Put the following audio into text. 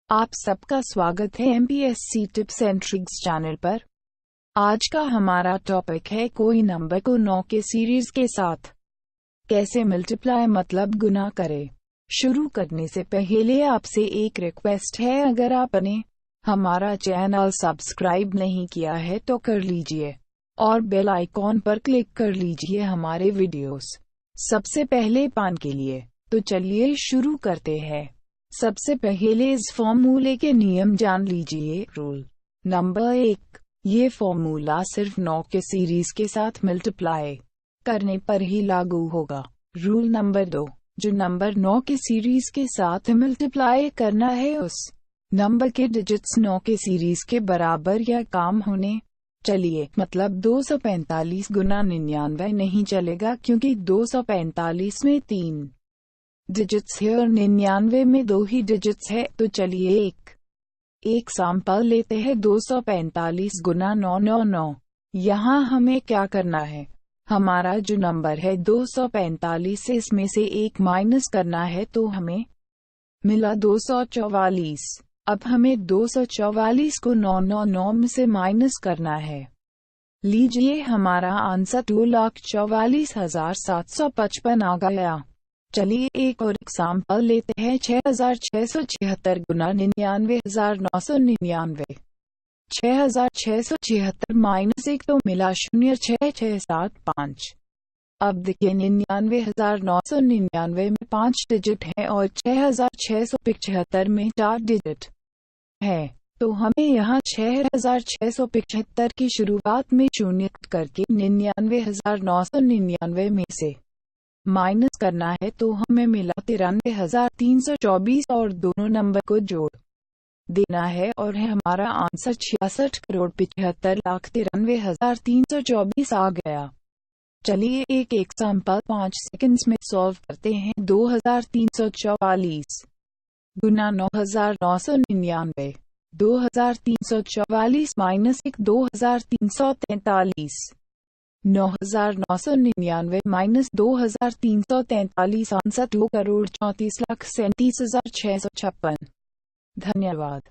आप सबका स्वागत है MPSC tips and tricks channel पर। आज का हमारा टॉपिक है कोई नंबर को 9 के सीरीज के साथ कैसे मल्टीप्लाई मतलब गुना करें। शुरू करने से पहले आपसे एक रिक्वेस्ट है, अगर आपने हमारा चैनल सब्सक्राइब नहीं किया है तो कर लीजिए और बेल आइकॉन पर क्लिक कर लीजिए हमारे वीडियोस सबसे पहले पाने के लिए। तो चलिए शुरू करते हैं। सबसे पहले इस फॉर्मूले के नियम जान लीजिए। रूल नंबर 1, ये फॉर्मूला सिर्फ 9 के सीरीज के साथ मल्टीप्लाई करने पर ही लागू होगा। रूल नंबर 2, जो नंबर 9 के सीरीज के साथ मल्टीप्लाई करना है उस नंबर के डिजिट्स 9 के सीरीज के बराबर या कम होने चलिए, मतलब 245 गुना 99 नहीं चलेगा, क्योंकि 245 में 3 डिजिट्स है और 99 में 2 ही डिजिट्स है। तो चलिए एक सैंपल लेते हैं। 245 गुना 999। यहाँ हमें क्या करना है, हमारा जो नंबर है 245 से इसमें से 1 माइनस करना है, तो हमें मिला 244। अब हमें 244 को 999 में से माइनस करना है। लीजिए, हमारा आंसर 2,44,755 आ गया। चलिए एक और एग्जाम्पल लेते हैं। 6,676 गुना 99,999। 6,676 माइनस 1 तो मिला 0,6675। अब देखिए, 99,999 में 5 डिजिट है और 6,675 में 4 डिजिट है। तो हमें यहाँ 6,675 की शुरुआत में शून्य करके 99,999 में से माइनस करना है, तो हमें मिला 93,324 और दोनों नंबर को जोड़ देना है और है हमारा आंसर 66,75,93,324 आ गया। चलिए एक एग्जाम्पल 5 सेकंड्स में सॉल्व करते हैं। 2,344 गुना 9,999। 2,344 माइनस 1 2,343। 9,999 minus 2,343 answer 2,34,37,656। धन्यवाद।